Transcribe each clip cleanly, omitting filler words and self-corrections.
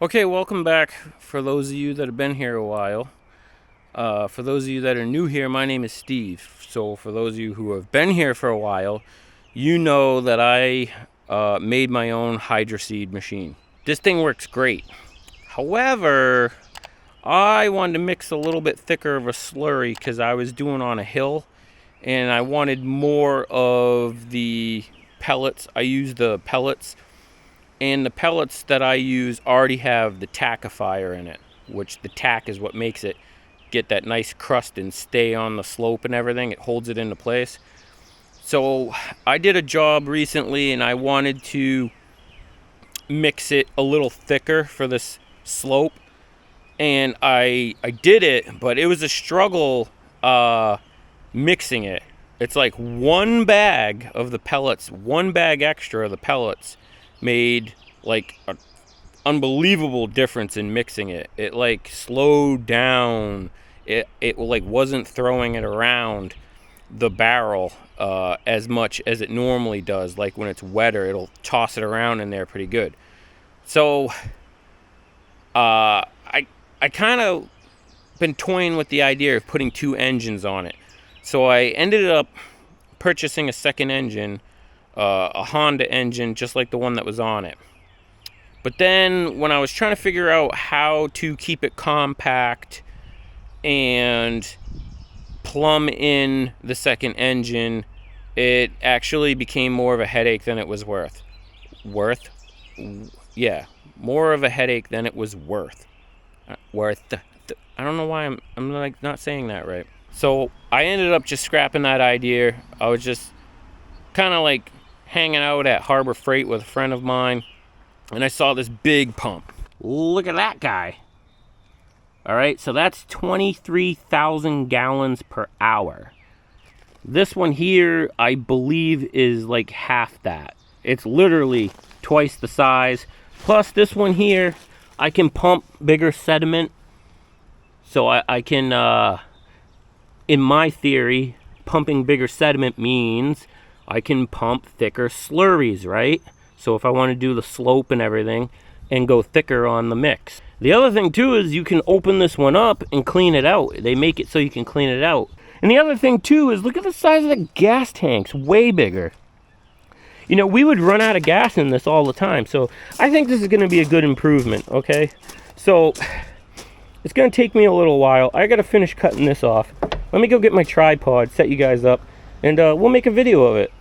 Okay, welcome back for those of you that have been here a while. For those of you that are new here, my name is Steve. So for those of you who have been here for a while, you know that I made my own Hydroseed machine. This thing works great. However, I wanted to mix a little bit thicker of a slurry because I was doing on a hill and I wanted more of the pellets. I used the pellets, and the pellets that I use already have the tackifier in it, which the tack is what makes it get that nice crust and stay on the slope and everything. It holds it into place. So I did a job recently and I wanted to mix it a little thicker for this slope, and I did it, but it was a struggle mixing it. It's like one bag of the pellets, one bag extra of the pellets made like an unbelievable difference in mixing it. It like slowed down. It like wasn't throwing it around the barrel as much as it normally does. Like when it's wetter, it'll toss it around in there pretty good. So I kind of been toying with the idea of putting two engines on it. So I ended up purchasing a second engine, a Honda engine, just like the one that was on it. But then when I was trying to figure out how to keep it compact and plumb in the second engine, it actually became more of a headache than it was worth. Yeah, more of a headache than it was worth. I don't know why I'm like not saying that right. So I ended up just scrapping that idea. I was just kind of like hanging out at Harbor Freight with a friend of mine, and I saw this big pump. Look at that guy. All right, so that's 23,000 gallons per hour. This one here, I believe, is like half that. It's literally twice the size. Plus this one here, I can pump bigger sediment. So I can, in my theory, pumping bigger sediment means I can pump thicker slurries, right? So if I want to do the slope and everything and go thicker on the mix. The other thing too is you can open this one up and clean it out. They make it so you can clean it out. And the other thing too is look at the size of the gas tanks, way bigger. You know, we would run out of gas in this all the time. So I think this is going to be a good improvement, okay? So it's going to take me a little while. I got to finish cutting this off. Let me go get my tripod, set you guys up, and we'll make a video of it.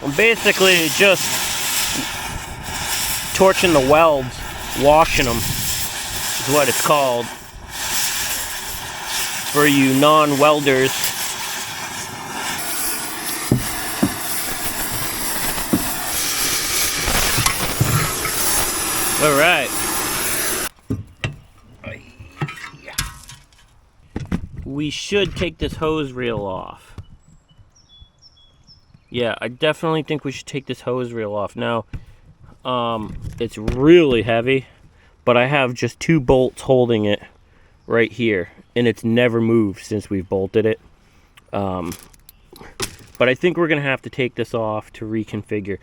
I'm basically just torching the welds, washing them is what it's called for you non-welders. All right. We should take this hose reel off. Yeah, I definitely think we should take this hose reel off. Now, it's really heavy, but I have just two bolts holding it right here, and it's never moved since we've bolted it. But I think we're going to have to take this off to reconfigure.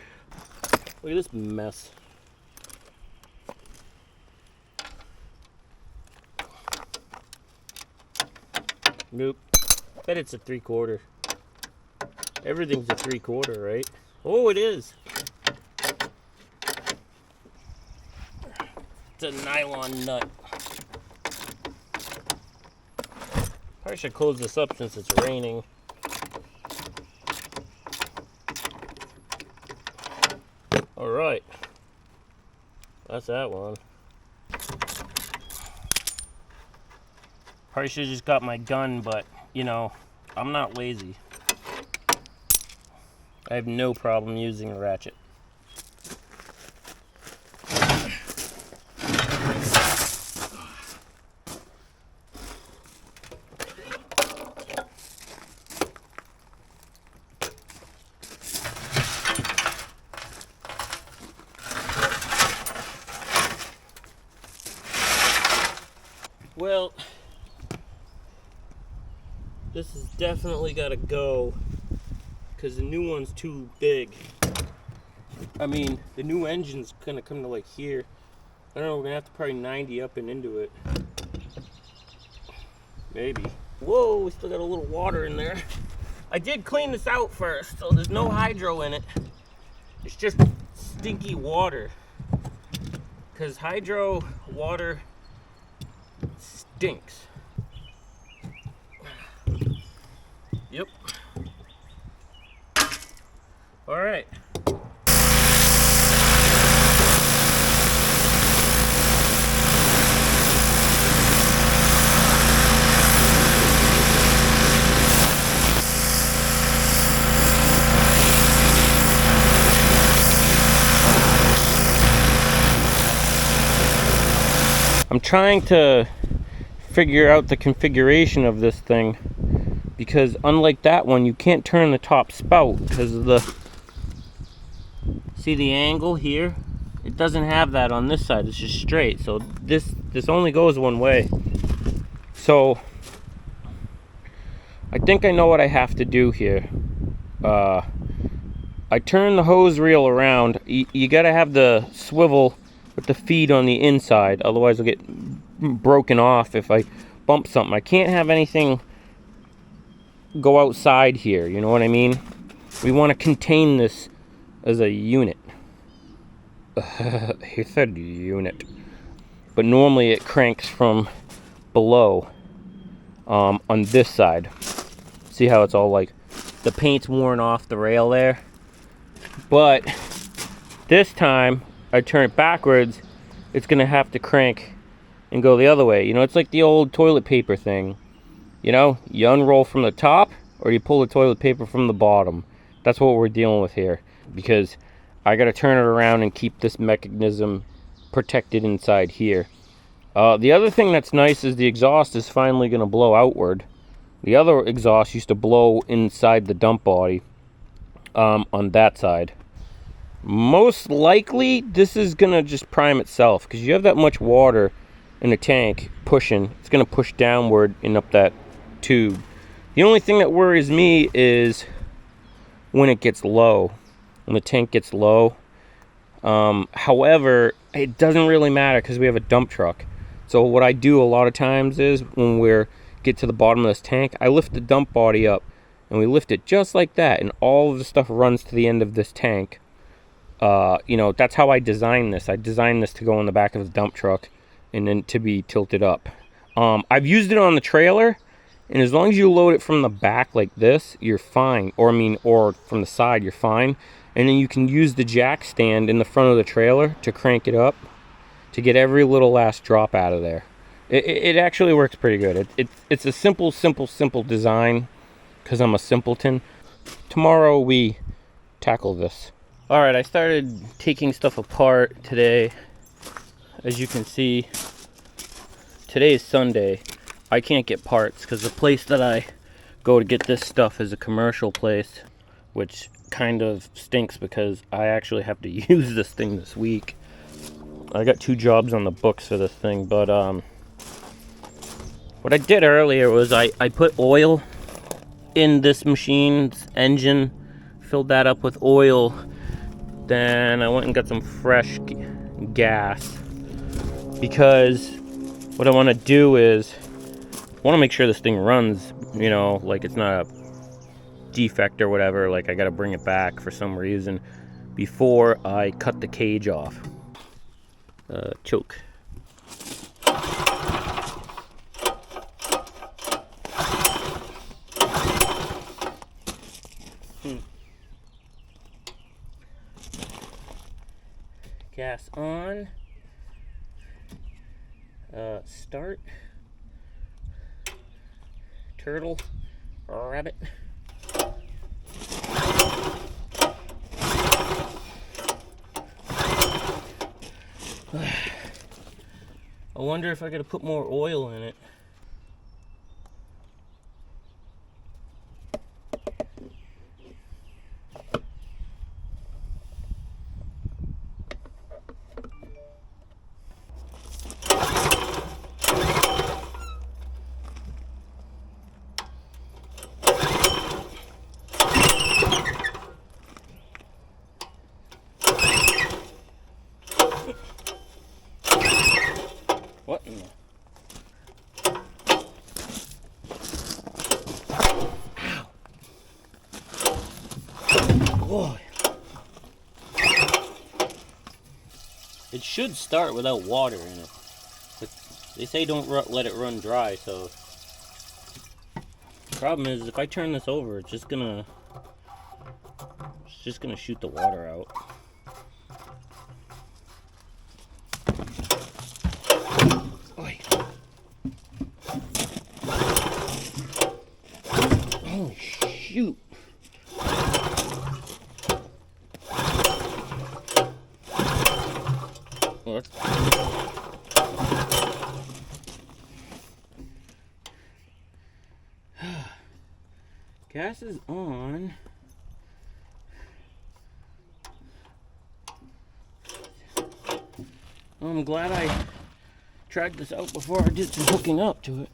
Look at this mess. Nope. Bet it's a 3/4. Everything's a 3/4, right? Oh, it is. It's a nylon nut. Probably should close this up since it's raining. All right. That's that one. Probably should have just got my gun, but, you know, I'm not lazy. I have no problem using a ratchet. This has definitely got to go because the new one's too big. I mean, the new engine's gonna come to like here. I don't know, we're gonna have to probably 90 up and into it. Maybe. Whoa, we still got a little water in there. I did clean this out first, so there's no hydro in it. It's just stinky water. Because hydro water stinks. Yep. All right. I'm trying to figure out the configuration of this thing because unlike that one, you can't turn the top spout because of the, see the angle here? It doesn't have that on this side, it's just straight. So this only goes one way. So I think I know what I have to do here. I turn the hose reel around. You gotta have the swivel with the feed on the inside, otherwise it'll get broken off if I bump something. I can't have anything go outside here, you know what I mean? We want to contain this as a unit. He said unit. But normally it cranks from below on this side. See how it's all like, the paint's worn off the rail there? But this time, I turn it backwards, it's gonna have to crank and go the other way. You know, it's like the old toilet paper thing. You know, you unroll from the top or you pull the toilet paper from the bottom. That's what we're dealing with here, because I gotta turn it around and keep this mechanism protected inside here. The other thing that's nice is the exhaust is finally gonna blow outward. The other exhaust used to blow inside the dump body on that side. Most likely this is gonna just prime itself because you have that much water in the tank pushing. It's gonna push downward and up that tube. The only thing that worries me is when it gets low, when the tank gets low. However, it doesn't really matter because we have a dump truck. So what I do a lot of times is when we're get to the bottom of this tank, I lift the dump body up and we lift it just like that, and all of the stuff runs to the end of this tank. You know, that's how I designed this. I designed this to go in the back of the dump truck and then to be tilted up. I've used it on the trailer, and as long as you load it from the back like this, you're fine. Or from the side, you're fine. And then you can use the jack stand in the front of the trailer to crank it up to get every little last drop out of there. It actually works pretty good. It's a simple design because I'm a simpleton. Tomorrow we tackle this. All right, I started taking stuff apart today. As you can see, today is Sunday. I can't get parts because the place that I go to get this stuff is a commercial place, which kind of stinks because I actually have to use this thing this week. I got 2 jobs on the books for this thing, but what I did earlier was I put oil in this machine's engine, filled that up with oil. Then I went and got some fresh gas because what I want to do is I want to make sure this thing runs, you know, like it's not a defect or whatever, like I got to bring it back for some reason before I cut the cage off. Choke. Gas on. Start. Turtle. Rabbit. I wonder if I gotta put more oil in it. Oh. It should start without water in it, but they say don't let it run dry. So the problem is, if I turn this over, it's just gonna shoot the water out. Oy. Oh shoot! Gas is on. I'm glad I tried this out before I did some hooking up to it.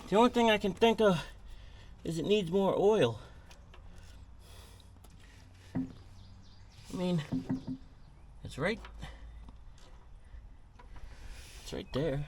The only thing I can think of is it needs more oil. I mean, it's right there.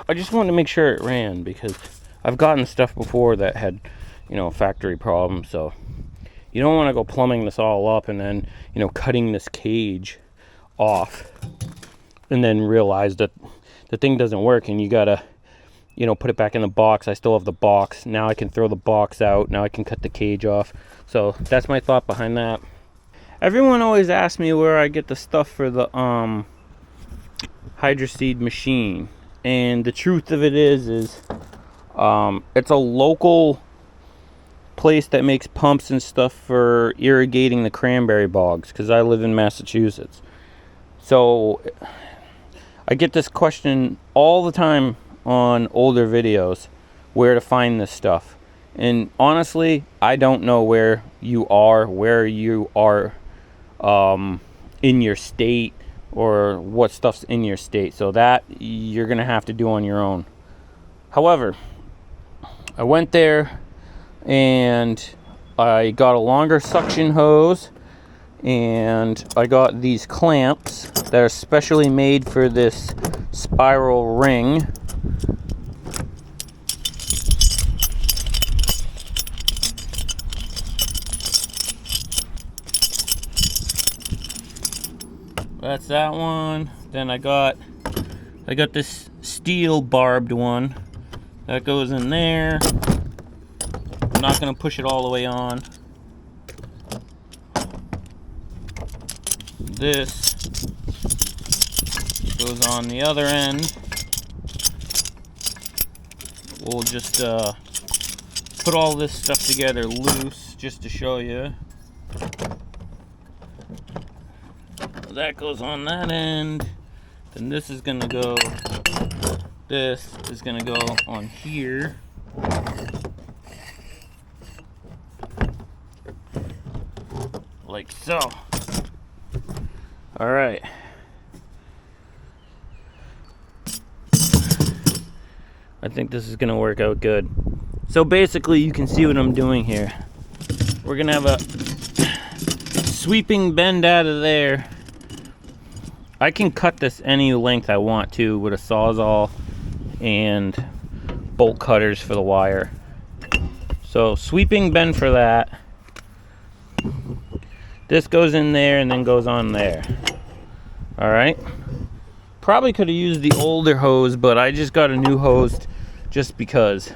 I just wanted to make sure it ran, because I've gotten stuff before that had, factory problems. So you don't want to go plumbing this all up and then, cutting this cage off and then realize that the thing doesn't work and you gotta, put it back in the box. I still have the box. Now I can throw the box out. Now I can cut the cage off. So that's my thought behind that. Everyone always asks me where I get the stuff for the Hydroseed machine. And the truth of it is it's a local place that makes pumps and stuff for irrigating the cranberry bogs, because I live in Massachusetts. So I get this question all the time on older videos, where to find this stuff. And honestly, I don't know where you are in your state, or what stuff's in your state. So that you're gonna have to do on your own. However, I went there and I got a longer suction hose, and I got these clamps that are specially made for this spiral ring. That's that one. Then I got this steel barbed one that goes in there. I'm not gonna push it all the way on. This goes on the other end. We'll just put all this stuff together loose just to show you. That goes on that end. Then this is gonna go on here. Like so. All right. I think this is gonna work out good. So basically, you can see what I'm doing here. We're gonna have a sweeping bend out of there. I can cut this any length I want to with a Sawzall and bolt cutters for the wire. So sweeping bend for that. This goes in there and then goes on there. All right. Probably could have used the older hose, but I just got a new hose just because.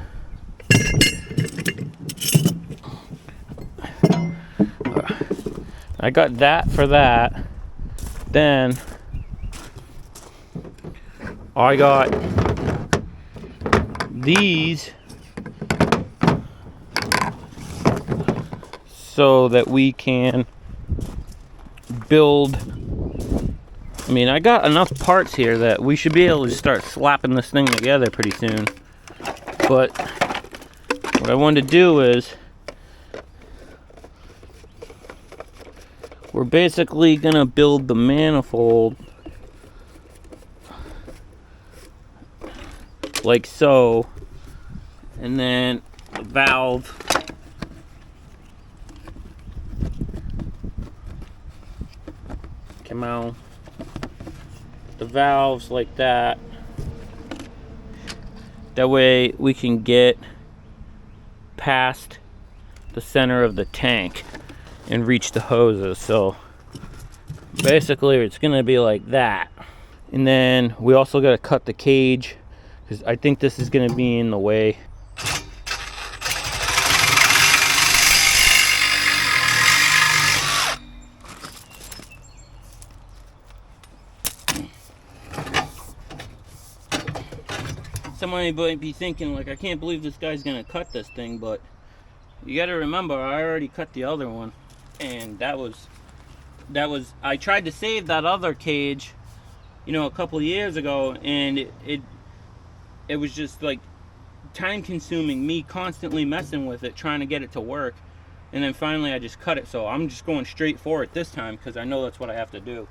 I got that for that. Then I got these so that we can build. I mean, I got enough parts here that we should be able to start slapping this thing together pretty soon. But what I wanted to do is, we're basically gonna build the manifold like so, and then the valve come out, the valves like that. That way we can get past the center of the tank and reach the hoses. So basically it's gonna be like that. And then we also got to cut the cage, because I think this is gonna be in the way. Somebody might be thinking, like, I can't believe this guy's gonna cut this thing, but you gotta remember, I already cut the other one, and that was I tried to save that other cage, you know, a couple of years ago, and it was just like time consuming, me constantly messing with it, trying to get it to work, and then finally I just cut it. So I'm just going straight for it this time, because I know that's what I have to do.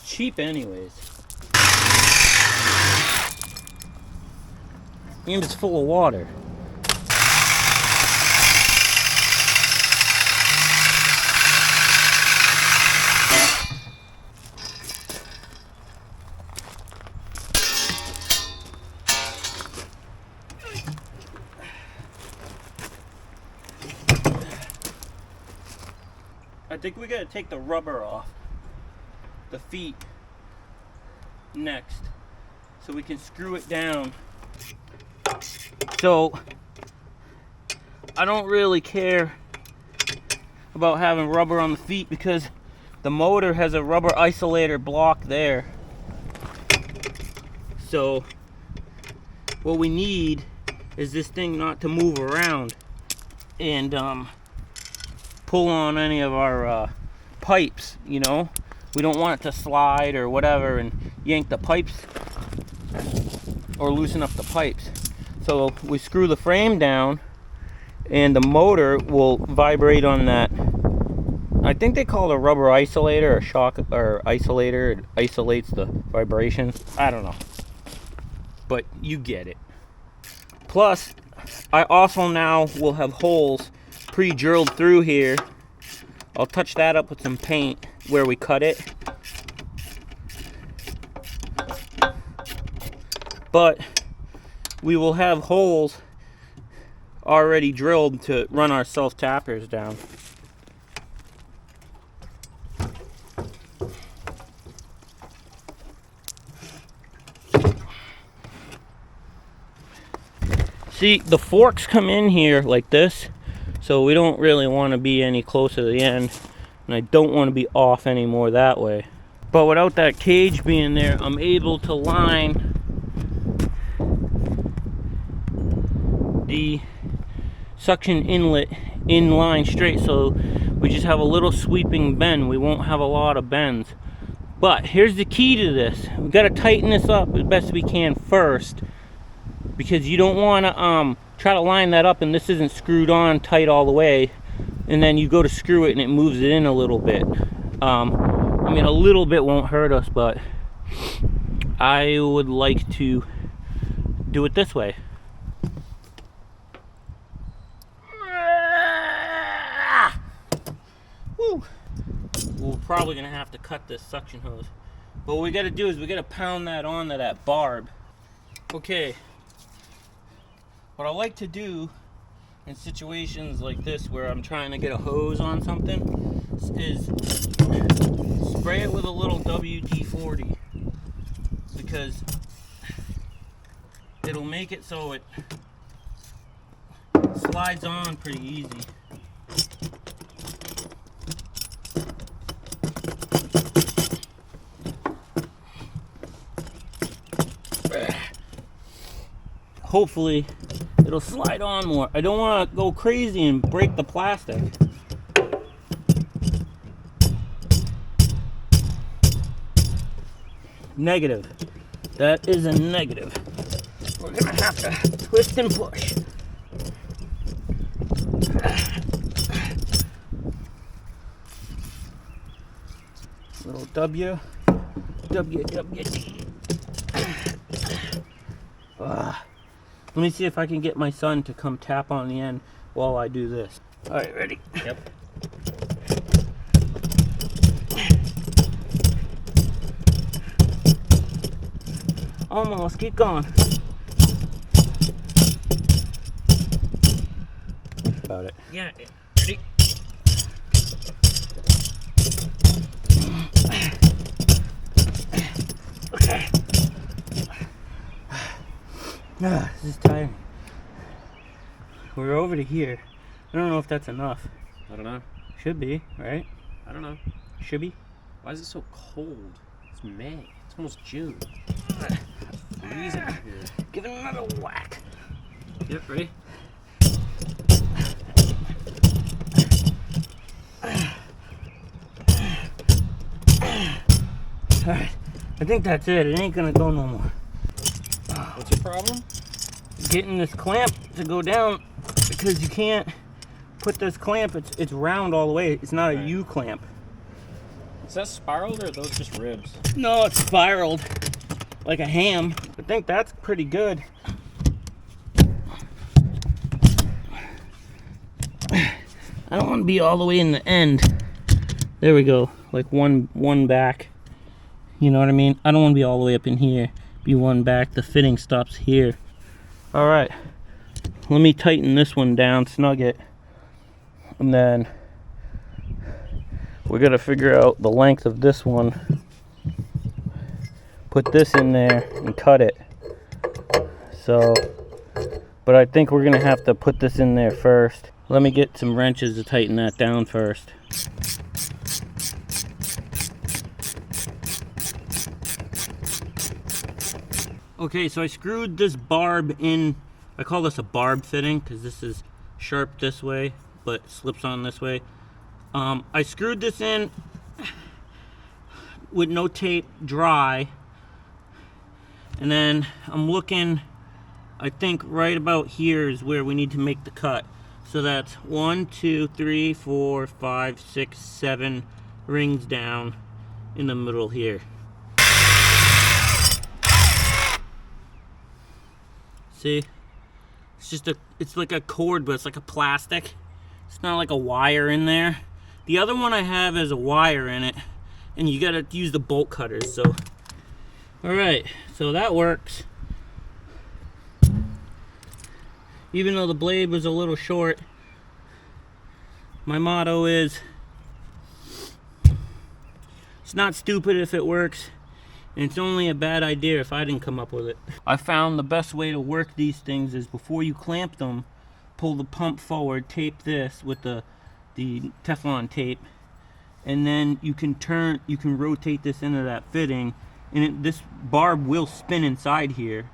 Cheap anyways, and it's full of water. I think we gotta take the rubber off the feet next, so we can screw it down. So I don't really care about having rubber on the feet, because the motor has a rubber isolator block there. So what we need is this thing not to move around and pull on any of our pipes, you know. We don't want it to slide or whatever and yank the pipes or loosen up the pipes. So we screw the frame down, and the motor will vibrate on that. I think they call it a rubber isolator or shock or isolator. It isolates the vibration. I don't know, but you get it. Plus, I also now will have holes pre-drilled through here. I'll touch that up with some paint where we cut it. But we will have holes already drilled to run our self-tappers down. See, the forks come in here like this, so we don't really want to be any closer to the end, and I don't want to be off anymore that way. But without that cage being there, I'm able to line the suction inlet in line straight, so we just have a little sweeping bend. We won't have a lot of bends. But here's the key to this. We got to tighten this up as best we can first, because you don't want to try to line that up and this isn't screwed on tight all the way, and then you go to screw it and it moves it in a little bit. I mean, a little bit won't hurt us, but I would like to do it this way. Woo. We're probably gonna have to cut this suction hose, but what we got to do is we got to pound that onto that barb. Okay, what I like to do in situations like this where I'm trying to get a hose on something is spray it with a little WD-40, because it'll make it so it slides on pretty easy. hopefully it'll slide on more. I don't want to go crazy and break the plastic. Negative. That is a negative. We're gonna have to twist and push. Little W, WWD. Let me see if I can get my son to come tap on the end while I do this. All right, ready? Yep. Almost, keep going. About it. Yeah, ready? Okay. This is tiring. We're over to here. I don't know if that's enough. I don't know. Should be, right? I don't know. Should be. Why is it so cold? It's May. It's almost June. Freezing here. Give it another whack. Yep, ready? Alright, I think that's it. It ain't gonna go no more. What's your problem? Getting this clamp to go down, because you can't put this clamp, it's round all the way. It's not a U clamp. Is that spiraled or are those just ribs? No, it's spiraled like a ham. I think that's pretty good. I don't want to be all the way in the end. There we go, like one back. You know what I mean? I don't want to be all the way up in here. Be one back. The fitting stops here. All right, let me tighten this one down, snug it, and then we're gonna figure out the length of this one. Put this in there and cut it. So, but I think we're gonna have to put this in there first. Let me get some wrenches to tighten that down first. Okay, so I screwed this barb in. I call this a barb fitting because this is sharp this way, but slips on this way. I screwed this in with no tape, dry. And then I'm looking, I think right about here is where we need to make the cut. So that's 1, 2, 3, 4, 5, 6, 7 rings down in the middle here. See? It's like a cord, but it's like a plastic. It's not like a wire in there. The other one I have has a wire in it, and you gotta use the bolt cutters, so. All right, so that works. Even though the blade was a little short, my motto is, it's not stupid if it works, and it's only a bad idea if I didn't come up with it. I found the best way to work these things is before you clamp them, pull the pump forward, tape this with the Teflon tape, and then you can rotate this into that fitting, and this barb will spin inside here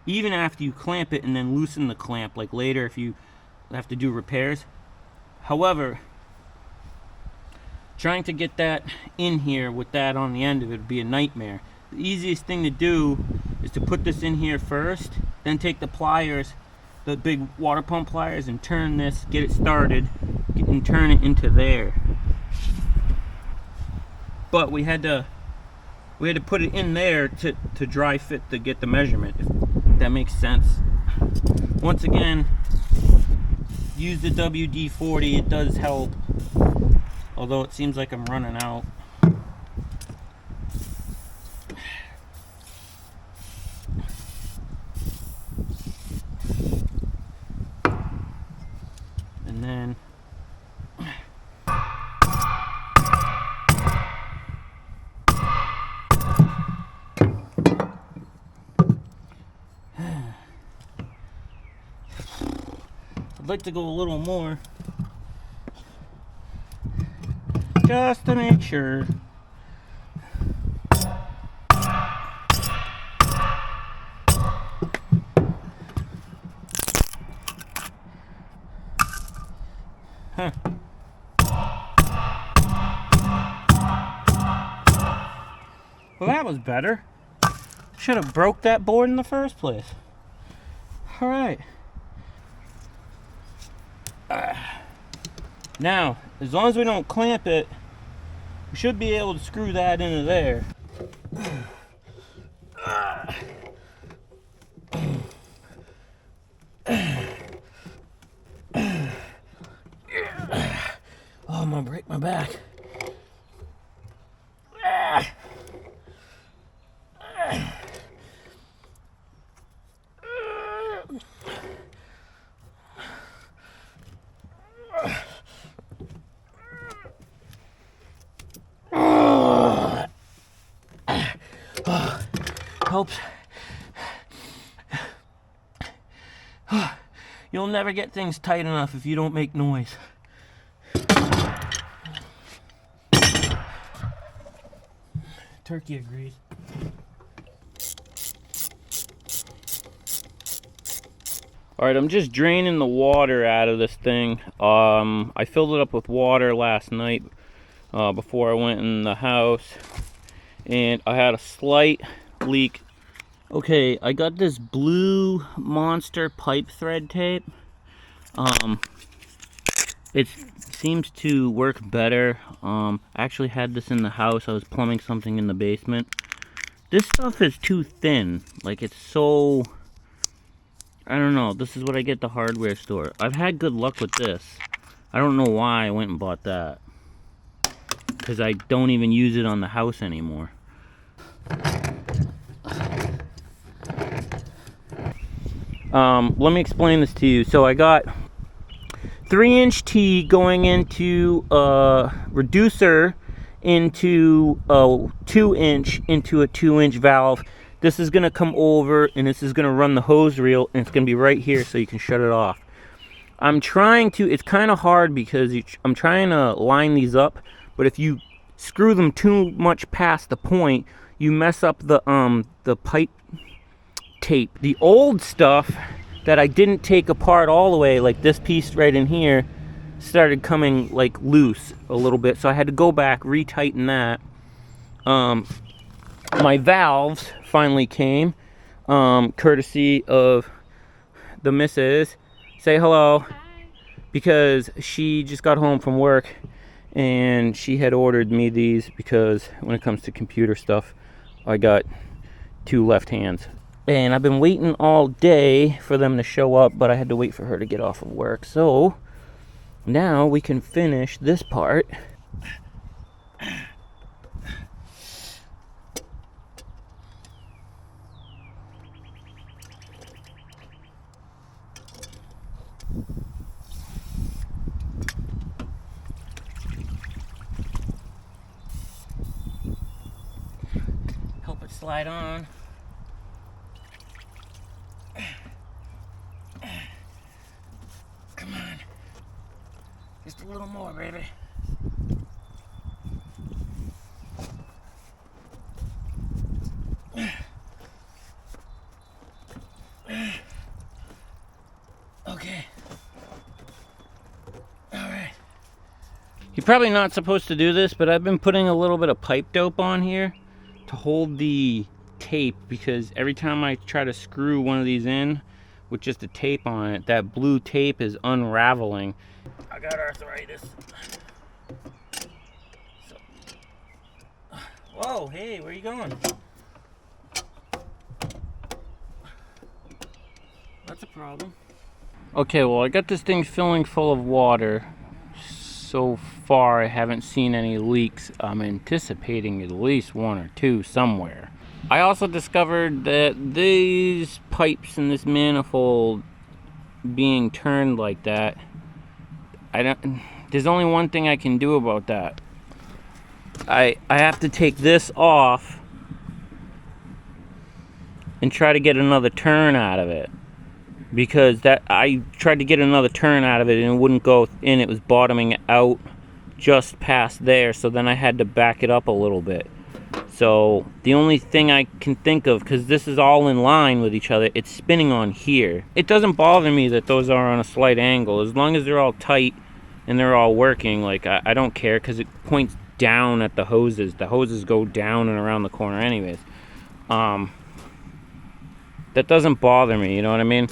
even after you clamp it and then loosen the clamp, like later if you have to do repairs. However, trying to get that in here with that on the end of it would be a nightmare. The easiest thing to do is to put this in here first, then take the pliers, the big water pump pliers, and turn this, get it started, and turn it into there. But we had to put it in there to dry fit to get the measurement, if that makes sense. Once again, use the WD-40, it does help, although it seems like I'm running out. And then I'd like to go a little more, just to make sure. Huh. Well, that was better. Should have broke that board in the first place. All right. Now, as long as we don't clamp it, we should be able to screw that into there. Oh, I'm gonna break my back. Helps. You'll never get things tight enough if you don't make noise. Turkey agrees. Alright, I'm just draining the water out of this thing. I filled it up with water last night before I went in the house. And I had a slight leak. Okay, I got this blue monster pipe thread tape. It seems to work better. I actually had this in the house. I was plumbing something in the basement. This stuff is too thin. Like, it's so... I don't know. This is what I get at the hardware store. I've had good luck with this. I don't know why I went and bought that. Because I don't even use it on the house anymore. Let me explain this to you. So I got 3-inch T going into a reducer into a 2-inch into a 2-inch valve. This is going to come over and this is going to run the hose reel, and it's going to be right here so you can shut it off. I'm trying to, it's kind of hard because I'm trying to line these up, but if you screw them too much past the point, you mess up the pipe tape. The old stuff that I didn't take apart all the way, like this piece right in here, started coming like loose a little bit, so I had to go back, retighten that. My valves finally came, courtesy of the missus. Say hello. Hi. Because she just got home from work and she had ordered me these because when it comes to computer stuff, I got 2 left hands. And I've been waiting all day for them to show up, but I had to wait for her to get off of work. So now we can finish this part. Help it slide on. Come on. Just a little more, baby. Okay. Alright. You're probably not supposed to do this, but I've been putting a little bit of pipe dope on here to hold the tape, because every time I try to screw one of these in with just a tape on it, that blue tape is unraveling. I got arthritis. So. Whoa, hey, where are you going? That's a problem. Okay, well, I got this thing filling full of water. So far, I haven't seen any leaks. I'm anticipating at least 1 or 2 somewhere. I also discovered that these pipes in this manifold being turned like that, there's only one thing I can do about that. I have to take this off and try to get another turn out of it, because I tried to get another turn out of it and it wouldn't go in. It was bottoming out just past there, so then I had to back it up a little bit. So the only thing I can think of, because this is all in line with each other, it's spinning on here. It doesn't bother me that those are on a slight angle. As long as they're all tight and they're all working, like I don't care because it points down at the hoses. The hoses go down and around the corner anyways. That doesn't bother me, you know what I mean?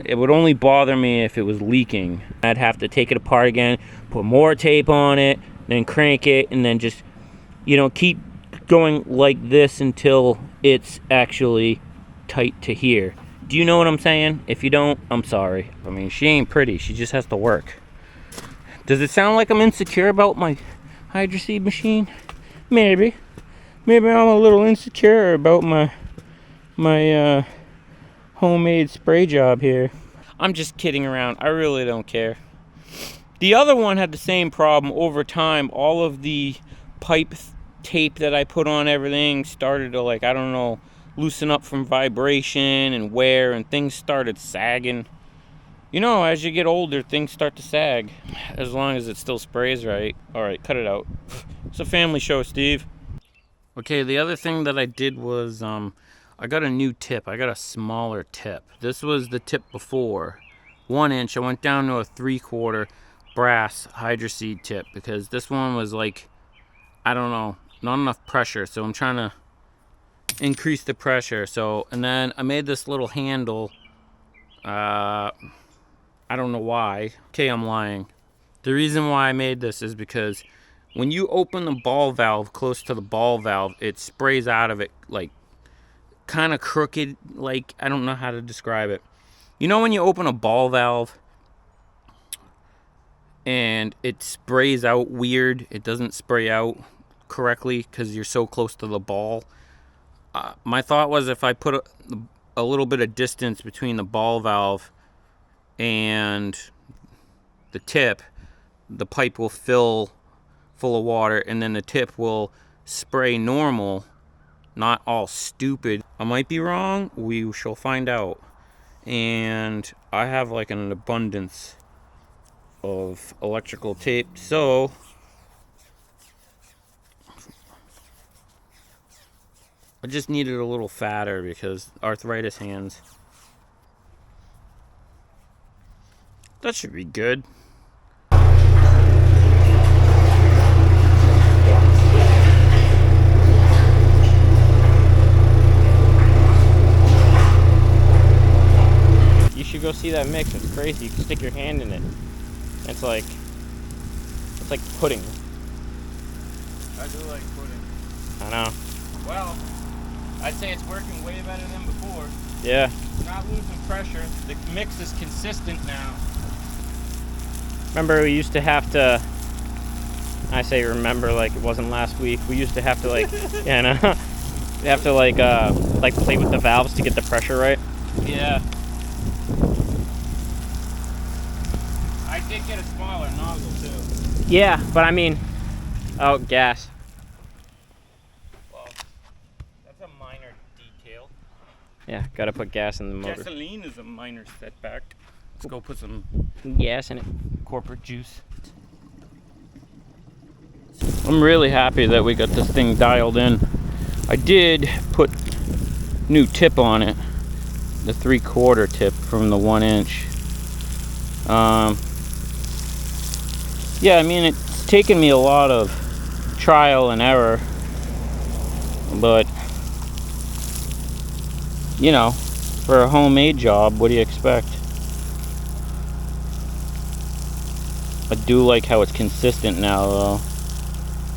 It would only bother me if it was leaking. I'd have to take it apart again, put more tape on it, then crank it, and then just, you know, keep going like this until it's actually tight to here. Do you know what I'm saying? If you don't, I'm sorry. I mean, she ain't pretty. She just has to work. Does it sound like I'm insecure about my Hydroseed machine? Maybe. Maybe I'm a little insecure about my homemade spray job here. I'm just kidding around. I really don't care. The other one had the same problem over time. All of the pipe tape that I put on everything started to, like, I don't know, loosen up from vibration and wear, and things started sagging. You know, as you get older, things start to sag. As long as it still sprays right. Alright, cut it out. It's a family show, Steve. Okay, the other thing that I did was, I got a new tip. I got a smaller tip. This was the tip before. 1 inch. I went down to a 3/4 brass Hydroseed tip because this one was like, I don't know, not enough pressure. So I'm trying to increase the pressure. So, and then I made this little handle. I don't know why. Okay, I'm lying. The reason why I made this is because when you open the ball valve close to the ball valve, it sprays out of it like kind of crooked, like, I don't know how to describe it. You know when you open a ball valve and it sprays out weird, it doesn't spray out correctly because you're so close to the ball. My thought was if I put a little bit of distance between the ball valve and the tip, the pipe will fill full of water, and then the tip will spray normal, not all stupid. I might be wrong. We shall find out. And I have like an abundance of electrical tape, so I just need it a little fatter because arthritis hands. That should be good. You should go see that mix. It's crazy. You can stick your hand in it. It's like pudding. I do like pudding. I know. Well, I'd say it's working way better than before. Yeah. Not losing pressure. The mix is consistent now. Remember, we used to have to. I say remember like it wasn't last week. We used to have to like, yeah, no. We have to like play with the valves to get the pressure right. Yeah. I did get a smaller nozzle too. Yeah, but I mean, oh, gas. Well, that's a minor detail. Yeah, gotta put gas in the motor. Gasoline is a minor setback. Let's go put some Gas in it. corporate juice. I'm really happy that we got this thing dialed in. I did put new tip on it, the 3/4 tip from the 1 inch. Yeah, I mean, it's taken me a lot of trial and error, but you know, for a homemade job, what do you expect? I do like how it's consistent now, though.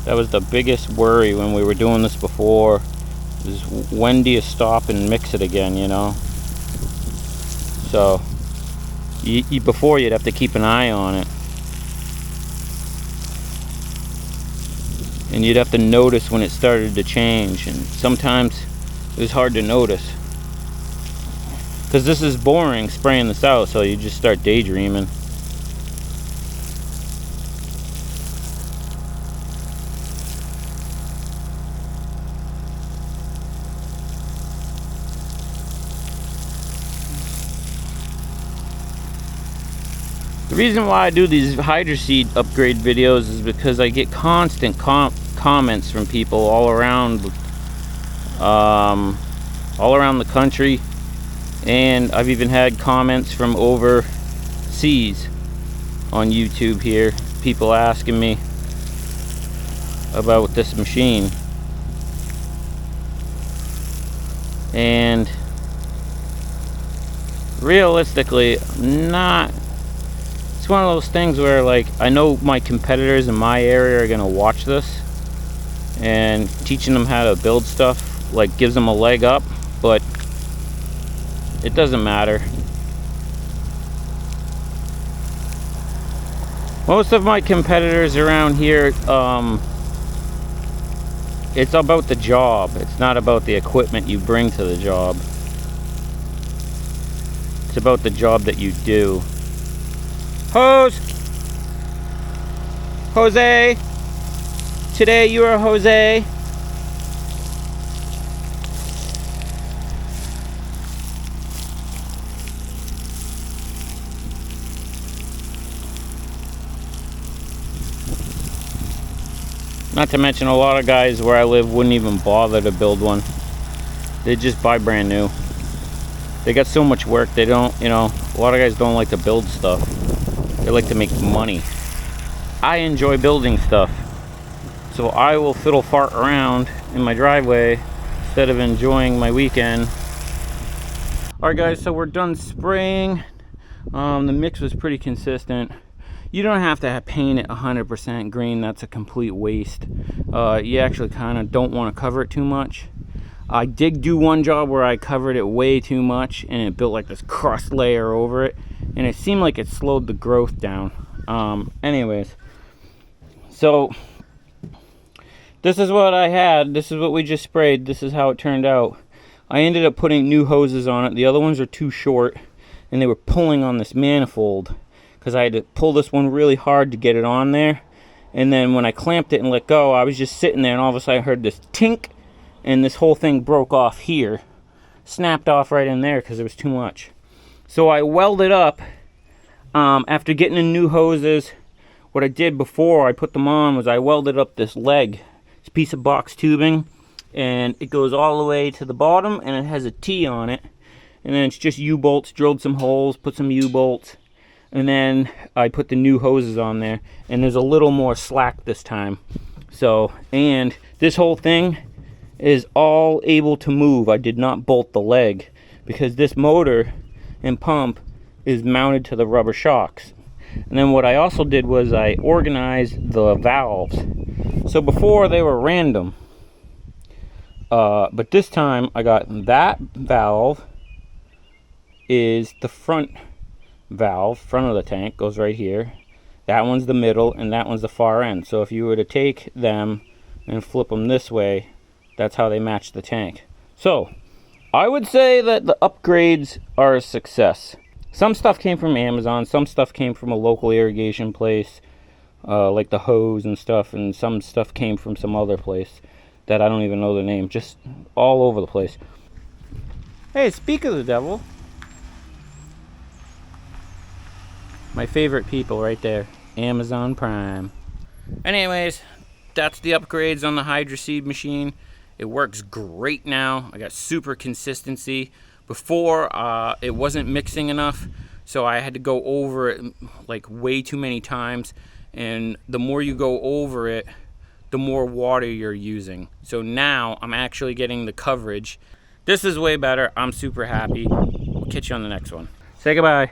That was the biggest worry when we were doing this before, is when do you stop and mix it again, you know? So, before you'd have to keep an eye on it. And you'd have to notice when it started to change, and sometimes it was hard to notice. Because this is boring, spraying this out, so you just start daydreaming. The reason why I do these Hydroseed upgrade videos is because I get constant comments from people all around the country, and I've even had comments from overseas on YouTube here, people asking me about this machine. And realistically, not, it's one of those things where, like, I know my competitors in my area are gonna watch this, and teaching them how to build stuff like gives them a leg up, but it doesn't matter. Most of my competitors around here, it's about the job. It's not about the equipment you bring to the job. It's about the job that you do. Jose! Today you are Jose. Not to mention, a lot of guys where I live wouldn't even bother to build one. They just buy brand new. They got so much work, they don't, you know, a lot of guys don't like to build stuff. They like to make money. I enjoy building stuff. So I will fiddle fart around in my driveway instead of enjoying my weekend. Alright guys, so we're done spraying. The mix was pretty consistent. You don't have to paint it 100% green. That's a complete waste. You actually kind of don't want to cover it too much. I did do one job where I covered it way too much and it built like this crust layer over it, and it seemed like it slowed the growth down. Anyways, so this is what I had. This is what we just sprayed. This is how it turned out. I ended up putting new hoses on it. The other ones are too short and they were pulling on this manifold, because I had to pull this one really hard to get it on there. And then when I clamped it and let go, I was just sitting there, and all of a sudden I heard this tink, and this whole thing broke off here. Snapped off right in there because it was too much. So I welded up, after getting the new hoses. What I did before I put them on was I welded up this leg, this piece of box tubing, and it goes all the way to the bottom, and it has a T on it. And then it's just U-bolts, drilled some holes, put some U-bolts. And then I put the new hoses on there, and there's a little more slack this time. So, and this whole thing is all able to move. I did not bolt the leg because this motor and pump is mounted to the rubber shocks. And then what I also did was I organized the valves. So before they were random, but this time I got that valve is the front valve, front of the tank, goes right here. That one's the middle, and that one's the far end. So if you were to take them and flip them this way, that's how they match the tank. So I would say that the upgrades are a success. Some stuff came from Amazon, some stuff came from a local irrigation place, like the hose and stuff, and some stuff came from some other place that I don't even know the name, just all over the place. Hey, speak of the devil. My favorite people right there, Amazon Prime. Anyways, that's the upgrades on the Hydroseed machine. It works great now. I got super consistency. Before, it wasn't mixing enough, so I had to go over it like way too many times. And the more you go over it, the more water you're using. So now I'm actually getting the coverage. This is way better. I'm super happy. We'll catch you on the next one. Say goodbye.